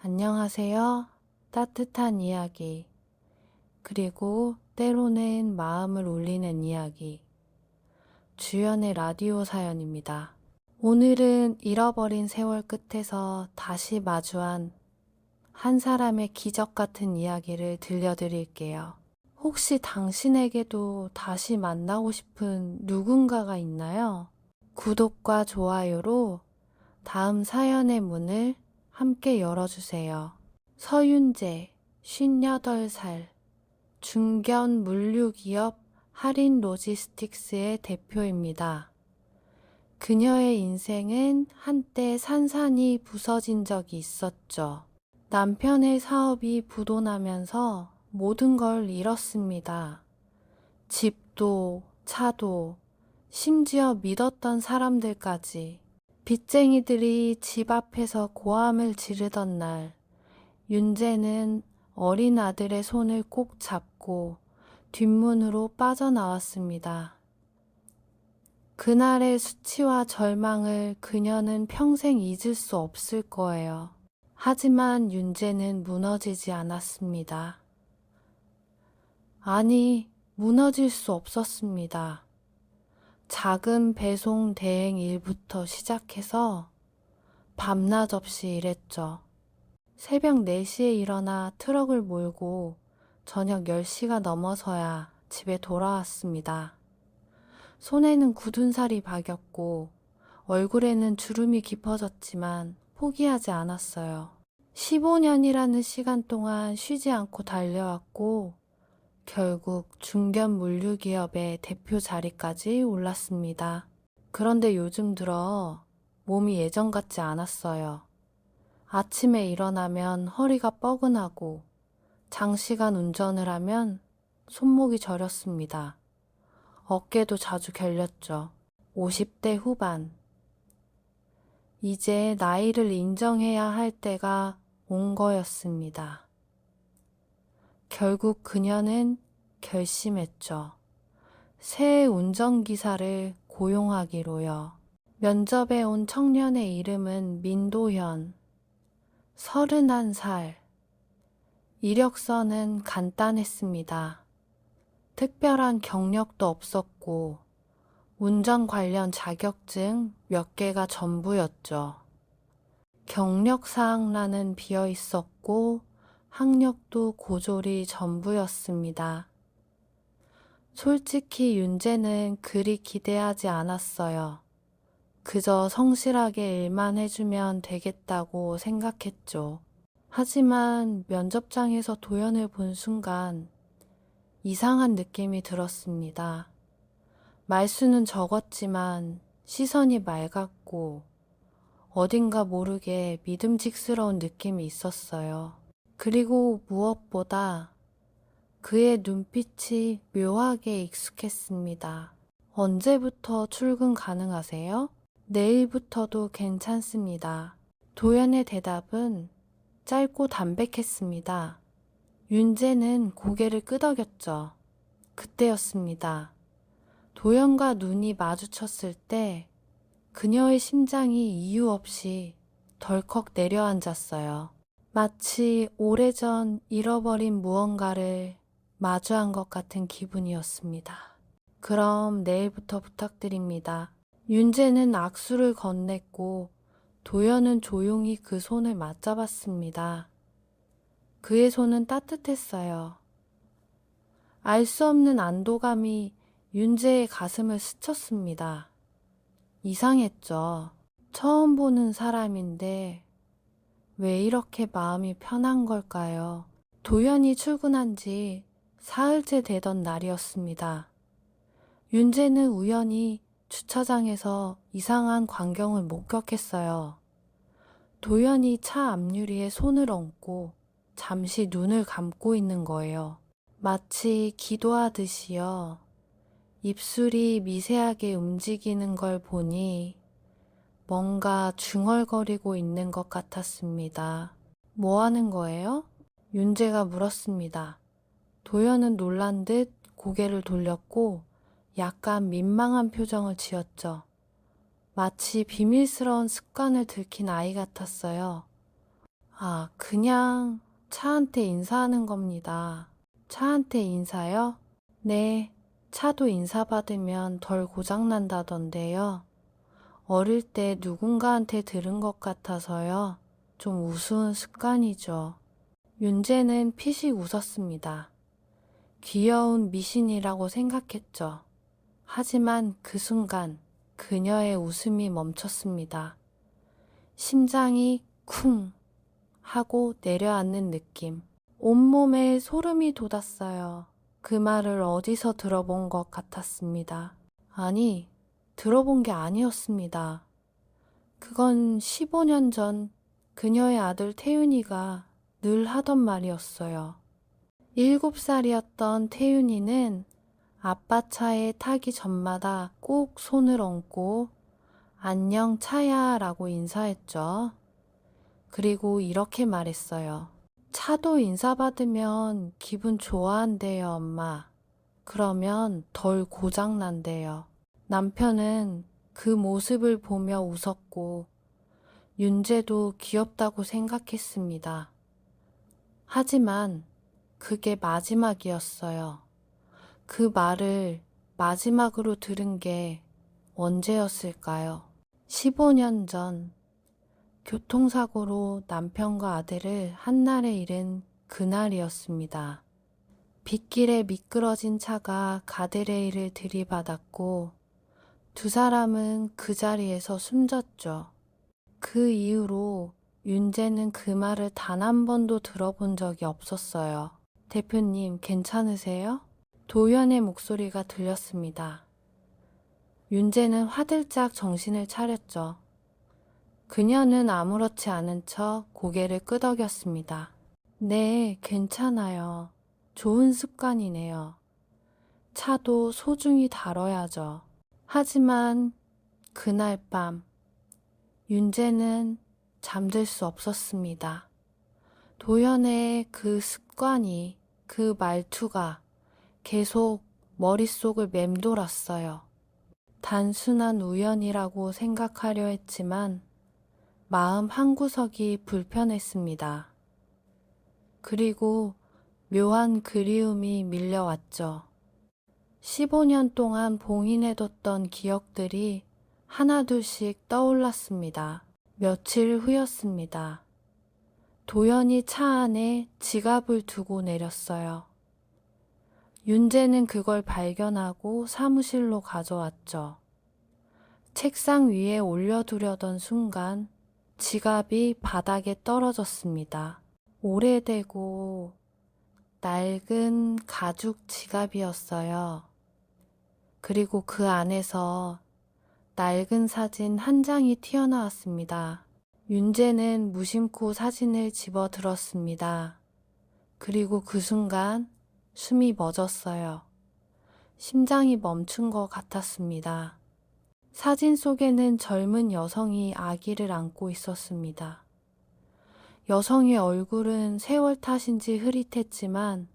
안녕하세요. 따뜻한 이야기, 그리고 때로는 마음을 울리는 이야기. 주연의 라디오 사연입니다. 오늘은 잃어버린 세월 끝에서 다시 마주한 한 사람의 기적 같은 이야기를 들려드릴게요. 혹시 당신에게도 다시 만나고 싶은 누군가가 있나요? 구독과 좋아요로 다음 사연의 문을 함께 열어주세요. 서윤재, 58살, 중견 물류기업 할인 로지스틱스의 대표입니다. 그녀의 인생은 한때 산산이 부서진 적이 있었죠. 남편의 사업이 부도나면서 모든 걸 잃었습니다. 집도, 차도, 심지어 믿었던 사람들까지. 빚쟁이들이 집 앞에서 고함을 지르던 날, 윤재는 어린 아들의 손을 꼭 잡고 뒷문으로 빠져나왔습니다. 그날의 수치와 절망을 그녀는 평생 잊을 수 없을 거예요. 하지만 윤재는 무너지지 않았습니다. 아니, 무너질 수 없었습니다. 작은 배송 대행 일부터 시작해서 밤낮 없이 일했죠. 새벽 4시에 일어나 트럭을 몰고 저녁 10시가 넘어서야 집에 돌아왔습니다. 손에는 굳은 살이 박였고 얼굴에는 주름이 깊어졌지만 포기하지 않았어요. 15년이라는 시간 동안 쉬지 않고 달려왔고 결국 중견 물류기업의 대표 자리까지 올랐습니다. 그런데 요즘 들어 몸이 예전 같지 않았어요. 아침에 일어나면 허리가 뻐근하고 장시간 운전을 하면 손목이 저렸습니다. 어깨도 자주 결렸죠. 50대 후반. 이제 나이를 인정해야 할 때가 온 거였습니다. 결국 그녀는 결심했죠. 새 운전기사를 고용하기로요. 면접에 온 청년의 이름은 민도현. 31살. 이력서는 간단했습니다. 특별한 경력도 없었고 운전 관련 자격증 몇 개가 전부였죠. 경력사항란은 비어 있었고 학력도 고졸이 전부였습니다. 솔직히 윤재는 그리 기대하지 않았어요. 그저 성실하게 일만 해주면 되겠다고 생각했죠. 하지만 면접장에서 도연을 본 순간 이상한 느낌이 들었습니다. 말수는 적었지만 시선이 맑았고 어딘가 모르게 믿음직스러운 느낌이 있었어요. 그리고 무엇보다 그의 눈빛이 묘하게 익숙했습니다. 언제부터 출근 가능하세요? 내일부터도 괜찮습니다. 도연의 대답은 짧고 담백했습니다. 윤재는 고개를 끄덕였죠. 그때였습니다. 도연과 눈이 마주쳤을 때 그녀의 심장이 이유 없이 덜컥 내려앉았어요. 마치 오래전 잃어버린 무언가를 마주한 것 같은 기분이었습니다. 그럼 내일부터 부탁드립니다. 윤재는 악수를 건넸고 도연은 조용히 그 손을 맞잡았습니다. 그의 손은 따뜻했어요. 알 수 없는 안도감이 윤재의 가슴을 스쳤습니다. 이상했죠. 처음 보는 사람인데 왜 이렇게 마음이 편한 걸까요? 도연이 출근한 지 사흘째 되던 날이었습니다. 윤재는 우연히 주차장에서 이상한 광경을 목격했어요. 도연이 차 앞유리에 손을 얹고 잠시 눈을 감고 있는 거예요. 마치 기도하듯이요. 입술이 미세하게 움직이는 걸 보니 뭔가 중얼거리고 있는 것 같았습니다. 뭐 하는 거예요? 윤재가 물었습니다. 도연은 놀란 듯 고개를 돌렸고 약간 민망한 표정을 지었죠. 마치 비밀스러운 습관을 들킨 아이 같았어요. 아, 그냥 차한테 인사하는 겁니다. 차한테 인사요? 네, 차도 인사받으면 덜 고장난다던데요. 어릴 때 누군가한테 들은 것 같아서요. 좀 우스운 습관이죠. 윤재는 피식 웃었습니다. 귀여운 미신이라고 생각했죠. 하지만 그 순간 그녀의 웃음이 멈췄습니다. 심장이 쿵 하고 내려앉는 느낌. 온몸에 소름이 돋았어요. 그 말을 어디서 들어본 것 같았습니다. 아니, 들어본 게 아니었습니다. 그건 15년 전 그녀의 아들 태윤이가 늘 하던 말이었어요. 7살이었던 태윤이는 아빠 차에 타기 전마다 꼭 손을 얹고 안녕 차야 라고 인사했죠. 그리고 이렇게 말했어요. 차도 인사받으면 기분 좋아한대요, 엄마. 그러면 덜 고장난대요. 남편은 그 모습을 보며 웃었고 윤재도 귀엽다고 생각했습니다. 하지만 그게 마지막이었어요. 그 말을 마지막으로 들은 게 언제였을까요? 15년 전 교통사고로 남편과 아들을 한날에 잃은 그날이었습니다. 빗길에 미끄러진 차가 가드레일을 들이받았고 두 사람은 그 자리에서 숨졌죠. 그 이후로 윤재는 그 말을 단 한 번도 들어본 적이 없었어요. 대표님, 괜찮으세요? 도연의 목소리가 들렸습니다. 윤재는 화들짝 정신을 차렸죠. 그녀는 아무렇지 않은 척 고개를 끄덕였습니다. 네, 괜찮아요. 좋은 습관이네요. 차도 소중히 다뤄야죠. 하지만 그날 밤 윤재는 잠들 수 없었습니다. 도연의 그 습관이, 그 말투가 계속 머릿속을 맴돌았어요. 단순한 우연이라고 생각하려 했지만 마음 한구석이 불편했습니다. 그리고 묘한 그리움이 밀려왔죠. 15년 동안 봉인해뒀던 기억들이 하나둘씩 떠올랐습니다. 며칠 후였습니다. 도연이 차 안에 지갑을 두고 내렸어요. 윤재는 그걸 발견하고 사무실로 가져왔죠. 책상 위에 올려두려던 순간 지갑이 바닥에 떨어졌습니다. 오래되고 낡은 가죽 지갑이었어요. 그리고 그 안에서 낡은 사진 한 장이 튀어나왔습니다. 윤재는 무심코 사진을 집어들었습니다. 그리고 그 순간 숨이 멎었어요. 심장이 멈춘 것 같았습니다. 사진 속에는 젊은 여성이 아기를 안고 있었습니다. 여성의 얼굴은 세월 탓인지 흐릿했지만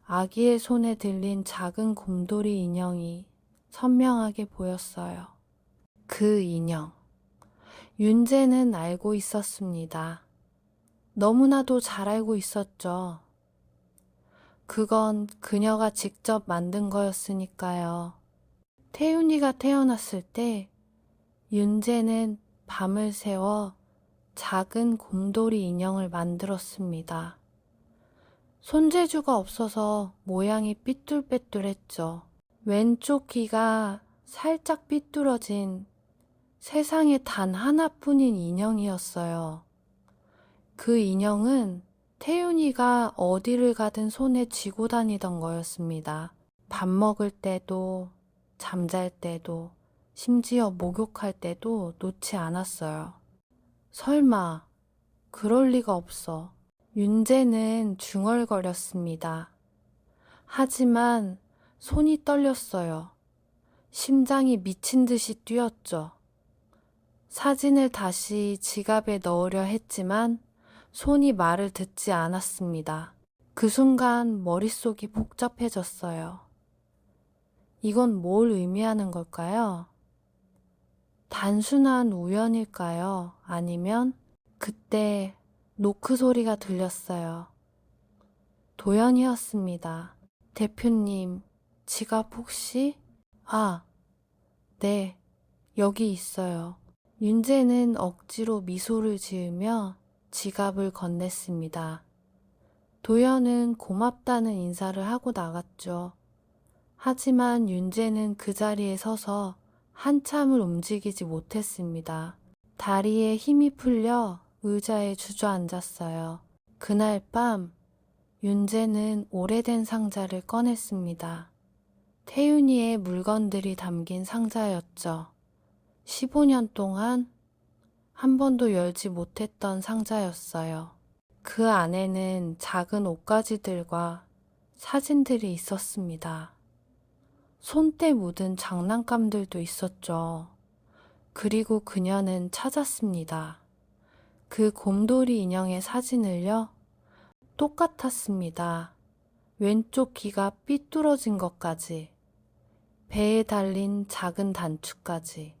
아기의 손에 들린 작은 곰돌이 인형이 선명하게 보였어요. 그 인형. 윤재는 알고 있었습니다. 너무나도 잘 알고 있었죠. 그건 그녀가 직접 만든 거였으니까요. 태윤이가 태어났을 때 윤재는 밤을 새워 작은 곰돌이 인형을 만들었습니다. 손재주가 없어서 모양이 삐뚤빼뚤했죠. 왼쪽 귀가 살짝 삐뚤어진 세상에 단 하나뿐인 인형이었어요. 그 인형은 태윤이가 어디를 가든 손에 쥐고 다니던 거였습니다. 밥 먹을 때도, 잠잘 때도, 심지어 목욕할 때도 놓지 않았어요. 설마, 그럴 리가 없어. 윤재는 중얼거렸습니다. 하지만 손이 떨렸어요. 심장이 미친 듯이 뛰었죠. 사진을 다시 지갑에 넣으려 했지만 손이 말을 듣지 않았습니다. 그 순간 머릿속이 복잡해졌어요. 이건 뭘 의미하는 걸까요? 단순한 우연일까요? 아니면 그때 노크 소리가 들렸어요. 도연이었습니다. 대표님, 지갑 혹시? 아, 네, 여기 있어요. 윤재는 억지로 미소를 지으며 지갑을 건넸습니다. 도연은 고맙다는 인사를 하고 나갔죠. 하지만 윤재는 그 자리에 서서 한참을 움직이지 못했습니다. 다리에 힘이 풀려 의자에 주저앉았어요. 그날 밤 윤재는 오래된 상자를 꺼냈습니다. 태윤이의 물건들이 담긴 상자였죠. 15년 동안 한 번도 열지 못했던 상자였어요. 그 안에는 작은 옷가지들과 사진들이 있었습니다. 손때 묻은 장난감들도 있었죠. 그리고 그녀는 찾았습니다. 그 곰돌이 인형의 사진을요. 똑같았습니다. 왼쪽 귀가 삐뚤어진 것까지, 배에 달린 작은 단추까지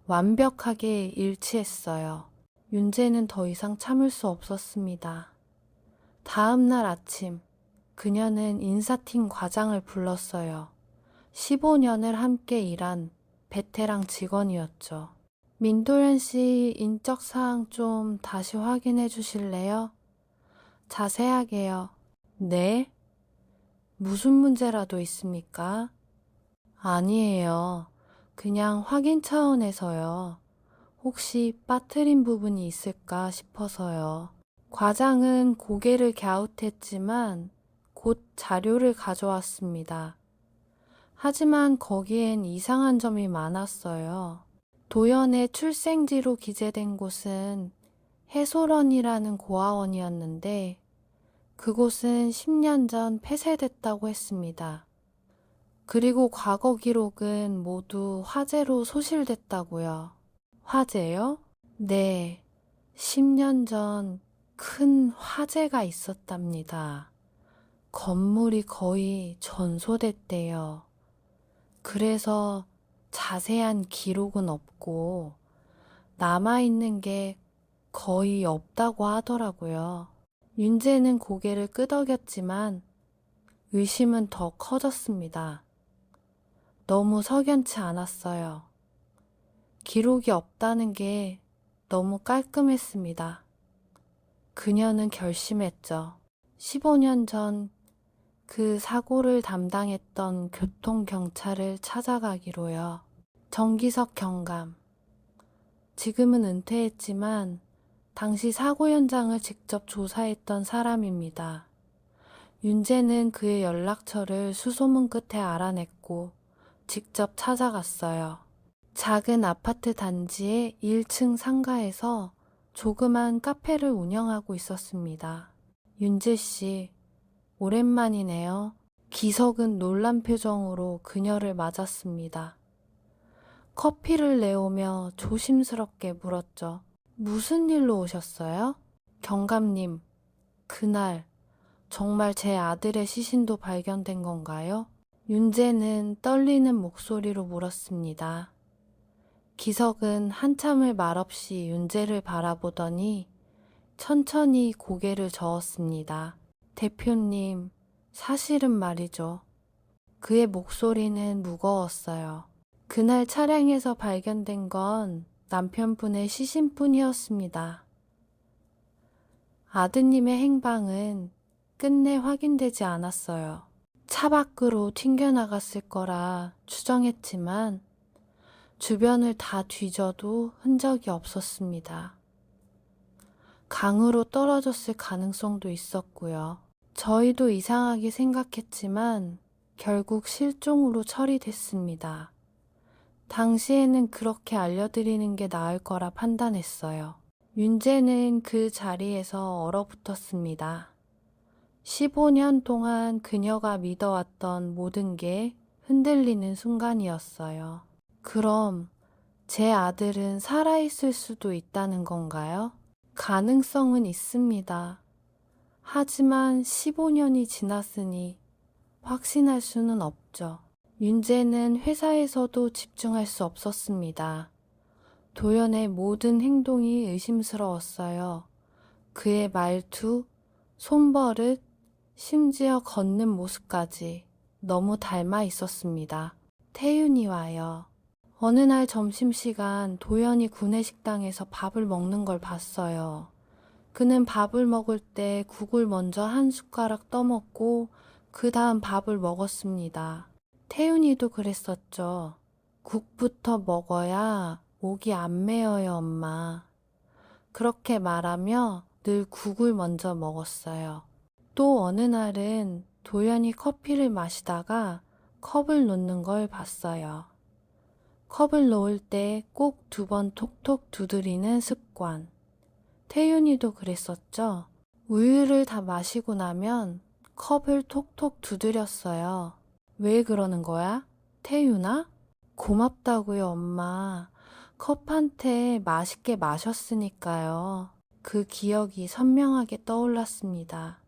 완벽하게 일치했어요. 윤재는 더 이상 참을 수 없었습니다. 다음 날 아침, 그녀는 인사팀 과장을 불렀어요. 15년을 함께 일한 베테랑 직원이었죠. 민도현 씨 인적사항 좀 다시 확인해 주실래요? 자세하게요. 네? 무슨 문제라도 있습니까? 아니에요. 그냥 확인 차원에서요. 혹시 빠뜨린 부분이 있을까 싶어서요. 과장은 고개를 갸웃했지만 곧 자료를 가져왔습니다. 하지만 거기엔 이상한 점이 많았어요. 도연의 출생지로 기재된 곳은 해솔원이라는 고아원이었는데 그곳은 10년 전 폐쇄됐다고 했습니다. 그리고 과거 기록은 모두 화재로 소실됐다고요. 화재요? 네, 10년 전 큰 화재가 있었답니다. 건물이 거의 전소됐대요. 그래서 자세한 기록은 없고 남아있는 게 거의 없다고 하더라고요. 윤재는 고개를 끄덕였지만 의심은 더 커졌습니다. 너무 석연치 않았어요. 기록이 없다는 게 너무 깔끔했습니다. 그녀는 결심했죠. 15년 전 그 사고를 담당했던 교통경찰을 찾아가기로요. 정기석 경감. 지금은 은퇴했지만 당시 사고 현장을 직접 조사했던 사람입니다. 윤재는 그의 연락처를 수소문 끝에 알아냈고 직접 찾아갔어요. 작은 아파트 단지의 1층 상가에서 조그만 카페를 운영하고 있었습니다. 윤재 씨, 오랜만이네요. 기석은 놀란 표정으로 그녀를 맞았습니다. 커피를 내오며 조심스럽게 물었죠. 무슨 일로 오셨어요? 경감님, 그날 정말 제 아들의 시신도 발견된 건가요? 윤재는 떨리는 목소리로 물었습니다. 기석은 한참을 말없이 윤재를 바라보더니 천천히 고개를 저었습니다. 대표님, 사실은 말이죠. 그의 목소리는 무거웠어요. 그날 차량에서 발견된 건 남편분의 시신뿐이었습니다. 아드님의 행방은 끝내 확인되지 않았어요. 차 밖으로 튕겨나갔을 거라 추정했지만 주변을 다 뒤져도 흔적이 없었습니다. 강으로 떨어졌을 가능성도 있었고요. 저희도 이상하게 생각했지만 결국 실종으로 처리됐습니다. 당시에는 그렇게 알려드리는 게 나을 거라 판단했어요. 윤재는 그 자리에서 얼어붙었습니다. 15년 동안 그녀가 믿어왔던 모든 게 흔들리는 순간이었어요. 그럼 제 아들은 살아있을 수도 있다는 건가요? 가능성은 있습니다. 하지만 15년이 지났으니 확신할 수는 없죠. 윤재는 회사에서도 집중할 수 없었습니다. 도연의 모든 행동이 의심스러웠어요. 그의 말투, 손버릇, 심지어 걷는 모습까지 너무 닮아 있었습니다. 태윤이와요. 어느 날 점심시간 도연이 구내식당에서 밥을 먹는 걸 봤어요. 그는 밥을 먹을 때 국을 먼저 한 숟가락 떠먹고 그 다음 밥을 먹었습니다. 태윤이도 그랬었죠. 국부터 먹어야 목이 안 메어요, 엄마. 그렇게 말하며 늘 국을 먼저 먹었어요. 또 어느 날은 도연이 커피를 마시다가 컵을 놓는 걸 봤어요. 컵을 놓을 때 꼭 2번 톡톡 두드리는 습관. 태윤이도 그랬었죠. 우유를 다 마시고 나면 컵을 톡톡 두드렸어요. 왜 그러는 거야? 태윤아? 고맙다고요, 엄마. 컵한테 맛있게 마셨으니까요. 그 기억이 선명하게 떠올랐습니다.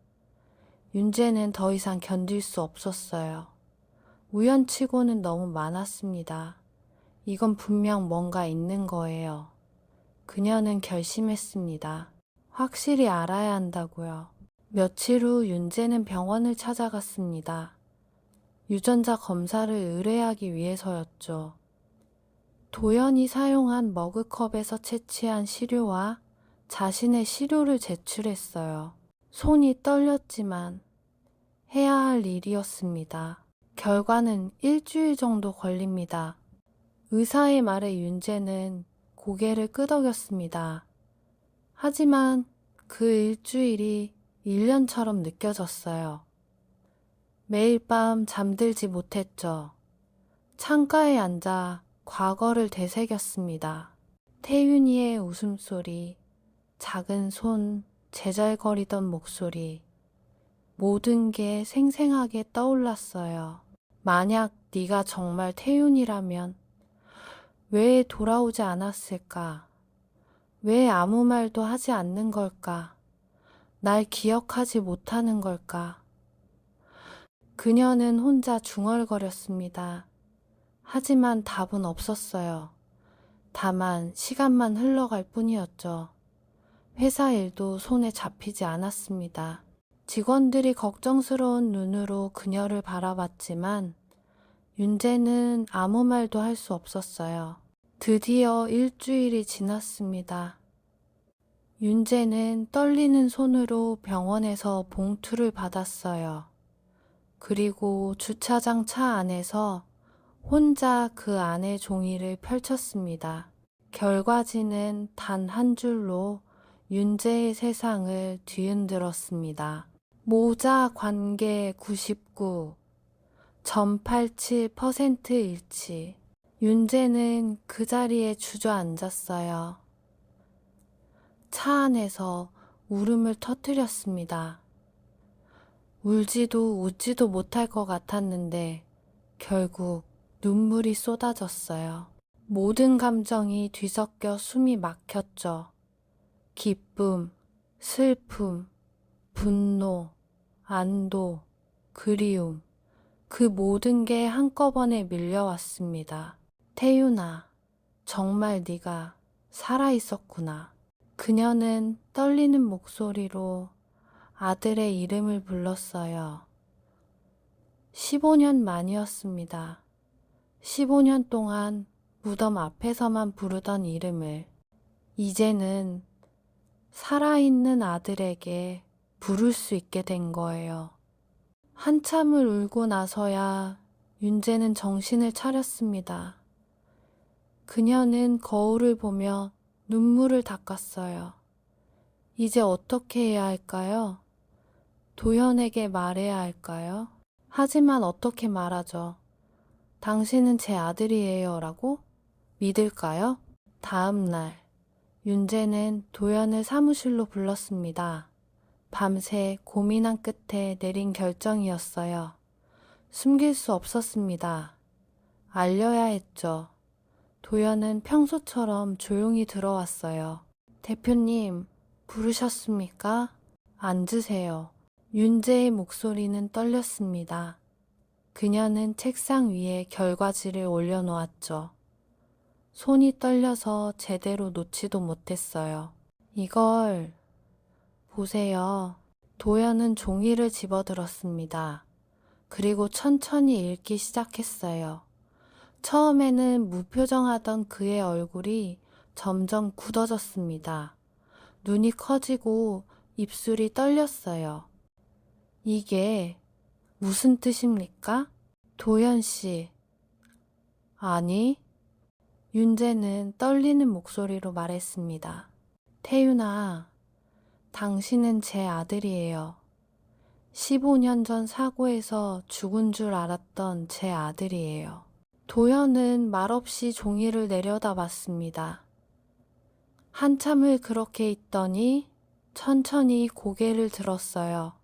윤재는 더 이상 견딜 수 없었어요. 우연치고는 너무 많았습니다. 이건 분명 뭔가 있는 거예요. 그녀는 결심했습니다. 확실히 알아야 한다고요. 며칠 후 윤재는 병원을 찾아갔습니다. 유전자 검사를 의뢰하기 위해서였죠. 도연이 사용한 머그컵에서 채취한 시료와 자신의 시료를 제출했어요. 손이 떨렸지만 해야 할 일이었습니다. 결과는 일주일 정도 걸립니다. 의사의 말에 윤재는 고개를 끄덕였습니다. 하지만 그 일주일이 1년처럼 느껴졌어요. 매일 밤 잠들지 못했죠. 창가에 앉아 과거를 되새겼습니다. 태윤이의 웃음소리, 작은 손, 제잘거리던 목소리, 모든 게 생생하게 떠올랐어요. 만약 네가 정말 태윤이라면 왜 돌아오지 않았을까? 왜 아무 말도 하지 않는 걸까? 날 기억하지 못하는 걸까? 그녀는 혼자 중얼거렸습니다. 하지만 답은 없었어요. 다만 시간만 흘러갈 뿐이었죠. 회사 일도 손에 잡히지 않았습니다. 직원들이 걱정스러운 눈으로 그녀를 바라봤지만 윤재는 아무 말도 할 수 없었어요. 드디어 일주일이 지났습니다. 윤재는 떨리는 손으로 병원에서 봉투를 받았어요. 그리고 주차장 차 안에서 혼자 그 안의 종이를 펼쳤습니다. 결과지는 단 한 줄로 윤재의 세상을 뒤흔들었습니다. 모자 관계 99, 0.87% 일치. 윤재는 그 자리에 주저앉았어요. 차 안에서 울음을 터뜨렸습니다. 울지도 웃지도 못할 것 같았는데 결국 눈물이 쏟아졌어요. 모든 감정이 뒤섞여 숨이 막혔죠. 기쁨, 슬픔, 분노, 안도, 그리움, 그 모든 게 한꺼번에 밀려왔습니다. 태윤아, 정말 네가 살아있었구나. 그녀는 떨리는 목소리로 아들의 이름을 불렀어요. 15년 만이었습니다. 15년 동안 무덤 앞에서만 부르던 이름을 이제는 살아있는 아들에게 부를 수 있게 된 거예요. 한참을 울고 나서야 윤재는 정신을 차렸습니다. 그녀는 거울을 보며 눈물을 닦았어요. 이제 어떻게 해야 할까요? 도현에게 말해야 할까요? 하지만 어떻게 말하죠? 당신은 제 아들이에요 라고? 믿을까요? 다음 날, 윤재는 도연을 사무실로 불렀습니다. 밤새 고민한 끝에 내린 결정이었어요. 숨길 수 없었습니다. 알려야 했죠. 도연은 평소처럼 조용히 들어왔어요. 대표님, 부르셨습니까? 앉으세요. 윤재의 목소리는 떨렸습니다. 그녀는 책상 위에 결과지를 올려놓았죠. 손이 떨려서 제대로 놓지도 못했어요. 이걸 보세요. 도연은 종이를 집어들었습니다. 그리고 천천히 읽기 시작했어요. 처음에는 무표정하던 그의 얼굴이 점점 굳어졌습니다. 눈이 커지고 입술이 떨렸어요. 이게 무슨 뜻입니까? 도연 씨. 아니, 윤재는 떨리는 목소리로 말했습니다. 태윤아, 당신은 제 아들이에요. 15년 전 사고에서 죽은 줄 알았던 제 아들이에요. 도연은 말없이 종이를 내려다봤습니다. 한참을 그렇게 있더니 천천히 고개를 들었어요.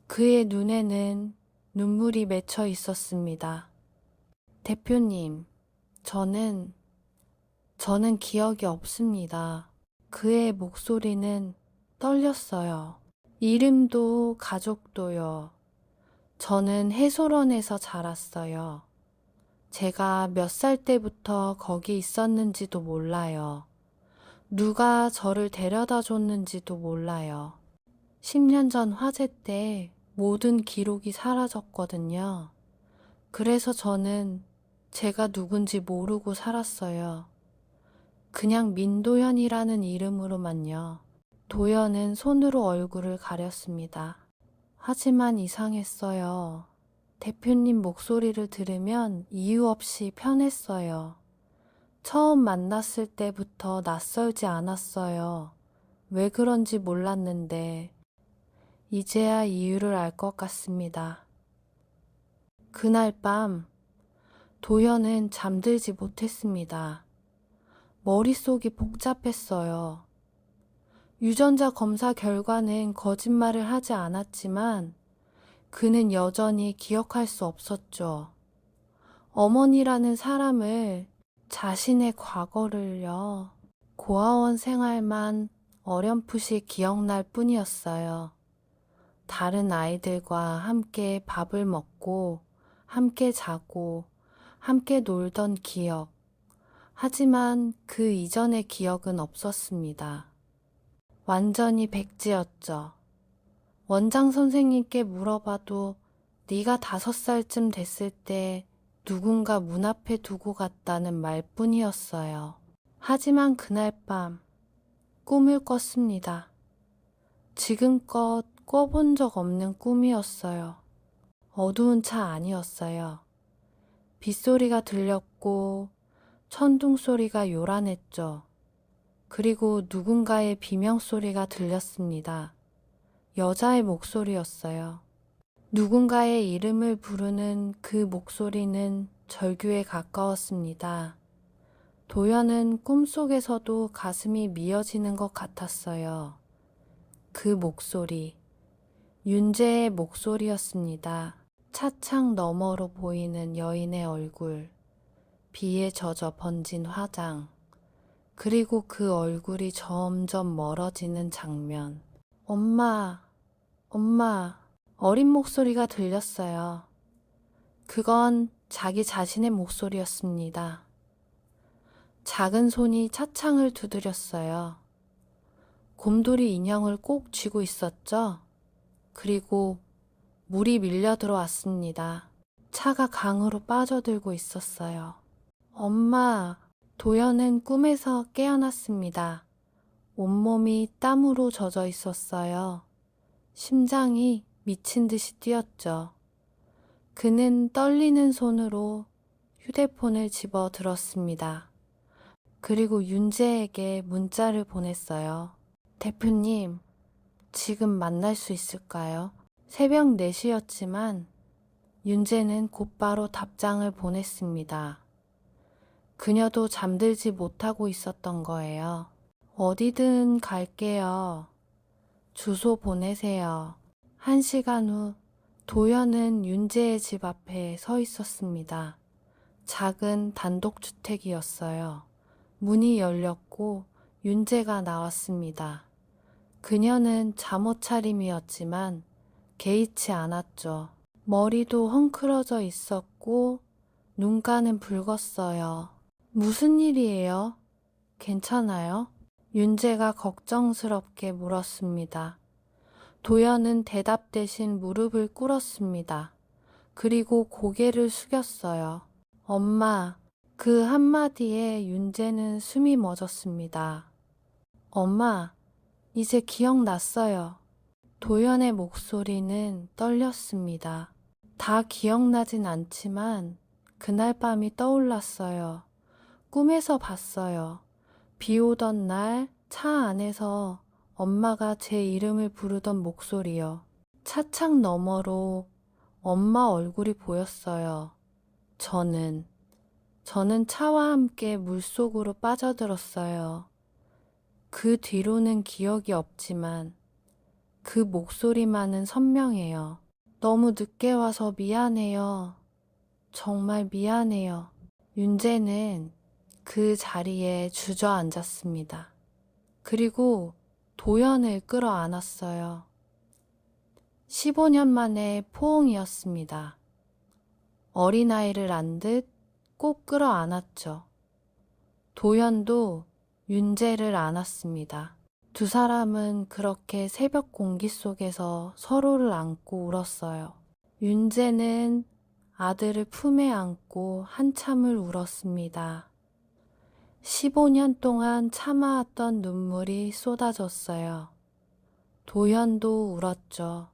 그의 눈에는 눈물이 맺혀 있었습니다. 대표님, 저는 기억이 없습니다. 그의 목소리는 떨렸어요. 이름도 가족도요. 저는 해솔원에서 자랐어요. 제가 몇 살 때부터 거기 있었는지도 몰라요. 누가 저를 데려다 줬는지도 몰라요. 10년 전 화재 때 모든 기록이 사라졌거든요. 그래서 저는 제가 누군지 모르고 살았어요. 그냥 민도연이라는 이름으로만요. 도연은 손으로 얼굴을 가렸습니다. 하지만 이상했어요. 대표님 목소리를 들으면 이유 없이 편했어요. 처음 만났을 때부터 낯설지 않았어요. 왜 그런지 몰랐는데 이제야 이유를 알 것 같습니다. 그날 밤 도연은 잠들지 못했습니다. 머릿속이 복잡했어요. 유전자 검사 결과는 거짓말을 하지 않았지만 그는 여전히 기억할 수 없었죠. 어머니라는 사람을, 자신의 과거를요. 고아원 생활만 어렴풋이 기억날 뿐이었어요. 다른 아이들과 함께 밥을 먹고 함께 자고 함께 놀던 기억. 하지만 그 이전의 기억은 없었습니다. 완전히 백지였죠. 원장 선생님께 물어봐도 네가 5살쯤 됐을 때 누군가 문 앞에 두고 갔다는 말뿐이었어요. 하지만 그날 밤 꿈을 꿨습니다. 지금껏 꿔본 적 없는 꿈이었어요. 어두운 차 아니었어요. 빗소리가 들렸고 천둥 소리가 요란했죠. 그리고 누군가의 비명소리가 들렸습니다. 여자의 목소리였어요. 누군가의 이름을 부르는 그 목소리는 절규에 가까웠습니다. 도연은 꿈속에서도 가슴이 미어지는 것 같았어요. 그 목소리, 윤재의 목소리였습니다. 차창 너머로 보이는 여인의 얼굴, 비에 젖어 번진 화장, 그리고 그 얼굴이 점점 멀어지는 장면. 엄마, 엄마, 어린 목소리가 들렸어요. 그건 자기 자신의 목소리였습니다. 작은 손이 차창을 두드렸어요. 곰돌이 인형을 꼭 쥐고 있었죠? 그리고 물이 밀려 들어왔습니다. 차가 강으로 빠져들고 있었어요. 엄마, 도연은 꿈에서 깨어났습니다. 온몸이 땀으로 젖어 있었어요. 심장이 미친 듯이 뛰었죠. 그는 떨리는 손으로 휴대폰을 집어 들었습니다. 그리고 윤재에게 문자를 보냈어요. 대표님, 지금 만날 수 있을까요? 새벽 4시였지만 윤재는 곧바로 답장을 보냈습니다. 그녀도 잠들지 못하고 있었던 거예요. 어디든 갈게요. 주소 보내세요. 1시간 후 도연은 윤재의 집 앞에 서 있었습니다. 작은 단독주택이었어요. 문이 열렸고 윤재가 나왔습니다. 그녀는 잠옷 차림이었지만 개의치 않았죠. 머리도 헝클어져 있었고 눈가는 붉었어요. 무슨 일이에요? 괜찮아요? 윤재가 걱정스럽게 물었습니다. 도연은 대답 대신 무릎을 꿇었습니다. 그리고 고개를 숙였어요. 엄마, 그 한마디에 윤재는 숨이 멎었습니다. 엄마, 이제 기억났어요. 도연의 목소리는 떨렸습니다. 다 기억나진 않지만 그날 밤이 떠올랐어요. 꿈에서 봤어요. 비 오던 날 차 안에서 엄마가 제 이름을 부르던 목소리요. 차창 너머로 엄마 얼굴이 보였어요. 저는 차와 함께 물속으로 빠져들었어요. 그 뒤로는 기억이 없지만 그 목소리만은 선명해요. 너무 늦게 와서 미안해요. 정말 미안해요. 윤재는 그 자리에 주저앉았습니다. 그리고 도연을 끌어안았어요. 15년 만에 포옹이었습니다. 어린아이를 안 듯 꼭 끌어안았죠. 도연도 윤재를 안았습니다. 두 사람은 그렇게 새벽 공기 속에서 서로를 안고 울었어요. 윤재는 아들을 품에 안고 한참을 울었습니다. 15년 동안 참아왔던 눈물이 쏟아졌어요. 도연도 울었죠.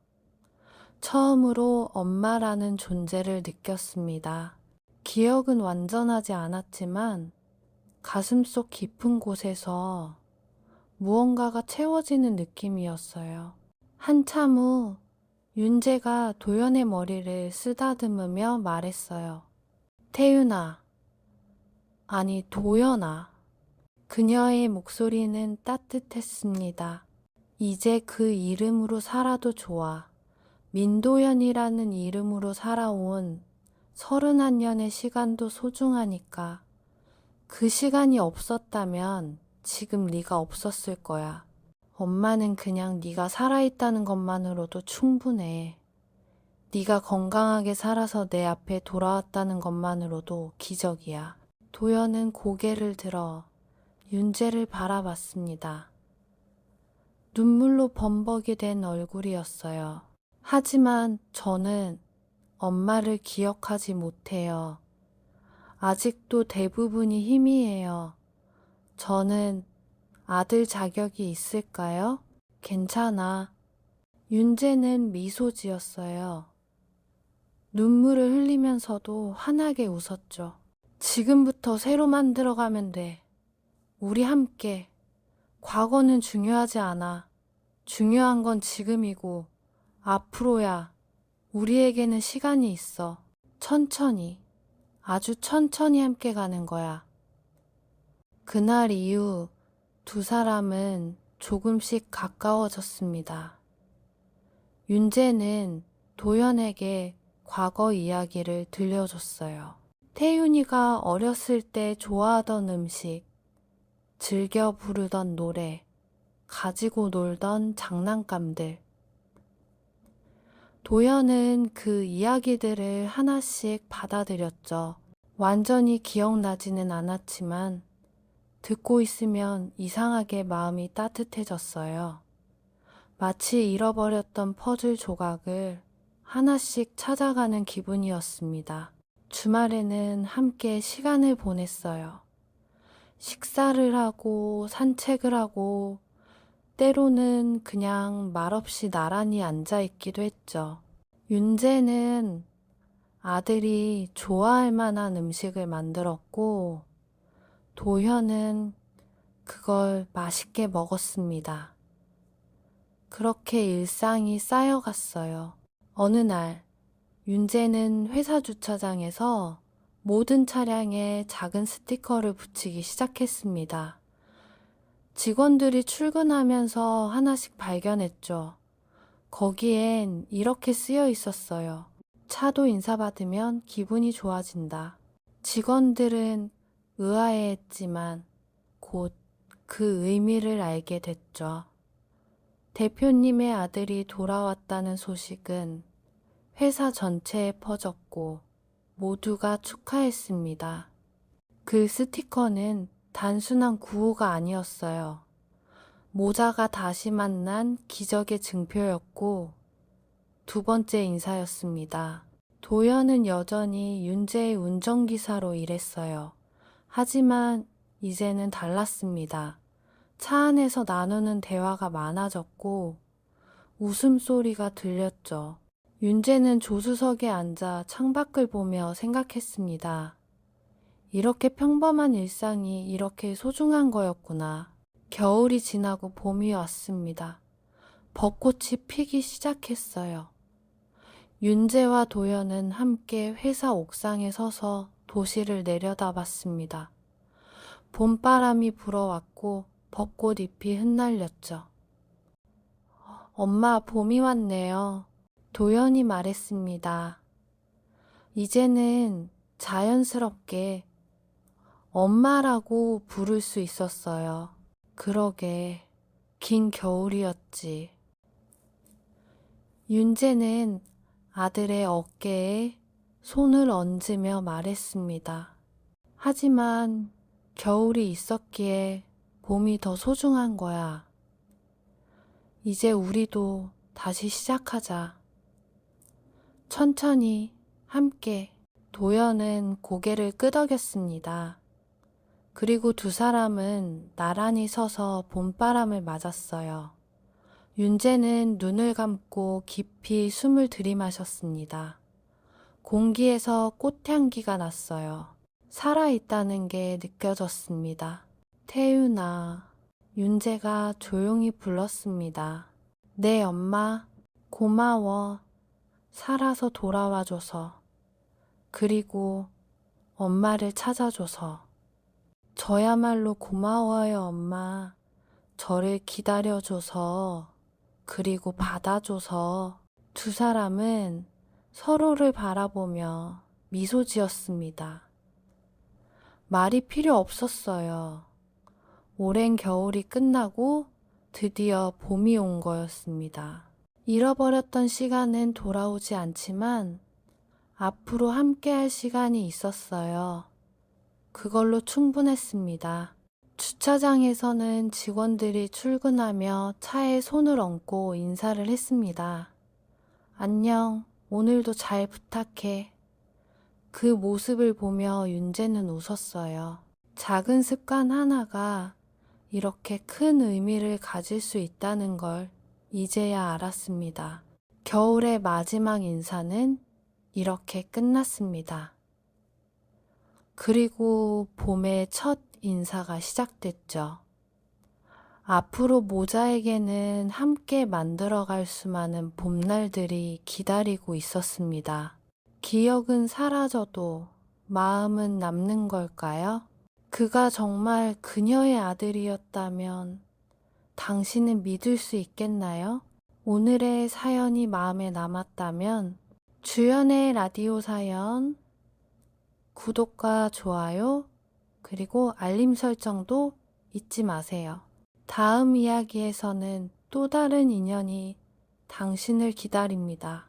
처음으로 엄마라는 존재를 느꼈습니다. 기억은 완전하지 않았지만 가슴속 깊은 곳에서 무언가가 채워지는 느낌이었어요. 한참 후 윤재가 도연의 머리를 쓰다듬으며 말했어요. 태윤아, 아니 도연아. 그녀의 목소리는 따뜻했습니다. 이제 그 이름으로 살아도 좋아. 민도연이라는 이름으로 살아온 31년의 시간도 소중하니까. 그 시간이 없었다면 지금 네가 없었을 거야. 엄마는 그냥 네가 살아있다는 것만으로도 충분해. 네가 건강하게 살아서 내 앞에 돌아왔다는 것만으로도 기적이야. 도연은 고개를 들어 윤재를 바라봤습니다. 눈물로 범벅이 된 얼굴이었어요. 하지만 저는 엄마를 기억하지 못해요. 아직도 대부분이 희미해요. 저는 아들 자격이 있을까요? 괜찮아. 윤재는 미소 지었어요. 눈물을 흘리면서도 환하게 웃었죠. 지금부터 새로 만들어가면 돼. 우리 함께. 과거는 중요하지 않아. 중요한 건 지금이고 앞으로야. 우리에게는 시간이 있어. 천천히, 아주 천천히 함께 가는 거야. 그날 이후 두 사람은 조금씩 가까워졌습니다. 윤재는 도연에게 과거 이야기를 들려줬어요. 태윤이가 어렸을 때 좋아하던 음식, 즐겨 부르던 노래, 가지고 놀던 장난감들. 도연은 그 이야기들을 하나씩 받아들였죠. 완전히 기억나지는 않았지만 듣고 있으면 이상하게 마음이 따뜻해졌어요. 마치 잃어버렸던 퍼즐 조각을 하나씩 찾아가는 기분이었습니다. 주말에는 함께 시간을 보냈어요. 식사를 하고 산책을 하고 때로는 그냥 말없이 나란히 앉아있기도 했죠. 윤재는 아들이 좋아할 만한 음식을 만들었고 도현은 그걸 맛있게 먹었습니다. 그렇게 일상이 쌓여갔어요. 어느 날 윤재는 회사 주차장에서 모든 차량에 작은 스티커를 붙이기 시작했습니다. 직원들이 출근하면서 하나씩 발견했죠. 거기엔 이렇게 쓰여 있었어요. 차도 인사받으면 기분이 좋아진다. 직원들은 의아해했지만 곧 그 의미를 알게 됐죠. 대표님의 아들이 돌아왔다는 소식은 회사 전체에 퍼졌고 모두가 축하했습니다. 그 스티커는 단순한 구호가 아니었어요. 모자가 다시 만난 기적의 증표였고 두 번째 인사였습니다. 도연은 여전히 윤재의 운전기사로 일했어요. 하지만 이제는 달랐습니다. 차 안에서 나누는 대화가 많아졌고 웃음소리가 들렸죠. 윤재는 조수석에 앉아 창밖을 보며 생각했습니다. 이렇게 평범한 일상이 이렇게 소중한 거였구나. 겨울이 지나고 봄이 왔습니다. 벚꽃이 피기 시작했어요. 윤재와 도연은 함께 회사 옥상에 서서 도시를 내려다봤습니다. 봄바람이 불어왔고 벚꽃 잎이 흩날렸죠. 엄마, 봄이 왔네요. 도연이 말했습니다. 이제는 자연스럽게 엄마라고 부를 수 있었어요. 그러게, 긴 겨울이었지. 윤재는 아들의 어깨에 손을 얹으며 말했습니다. 하지만 겨울이 있었기에 봄이 더 소중한 거야. 이제 우리도 다시 시작하자. 천천히 함께. 도연은 고개를 끄덕였습니다. 그리고 두 사람은 나란히 서서 봄바람을 맞았어요. 윤재는 눈을 감고 깊이 숨을 들이마셨습니다. 공기에서 꽃향기가 났어요. 살아있다는 게 느껴졌습니다. 태윤아, 윤재가 조용히 불렀습니다. 네, 엄마, 고마워. 살아서 돌아와줘서. 그리고 엄마를 찾아줘서. 저야말로 고마워요, 엄마. 저를 기다려줘서, 그리고 받아줘서. 두 사람은 서로를 바라보며 미소 지었습니다. 말이 필요 없었어요. 오랜 겨울이 끝나고 드디어 봄이 온 거였습니다. 잃어버렸던 시간은 돌아오지 않지만 앞으로 함께할 시간이 있었어요. 그걸로 충분했습니다. 주차장에서는 직원들이 출근하며 차에 손을 얹고 인사를 했습니다. 안녕, 오늘도 잘 부탁해. 그 모습을 보며 윤재는 웃었어요. 작은 습관 하나가 이렇게 큰 의미를 가질 수 있다는 걸 이제야 알았습니다. 겨울의 마지막 인사는 이렇게 끝났습니다. 그리고 봄의 첫 인사가 시작됐죠. 앞으로 모자에게는 함께 만들어갈 수많은 봄날들이 기다리고 있었습니다. 기억은 사라져도 마음은 남는 걸까요? 그가 정말 그녀의 아들이었다면 당신은 믿을 수 있겠나요? 오늘의 사연이 마음에 남았다면 주연의 라디오 사연 구독과 좋아요 그리고 알림 설정도 잊지 마세요. 다음 이야기에서는 또 다른 인연이 당신을 기다립니다.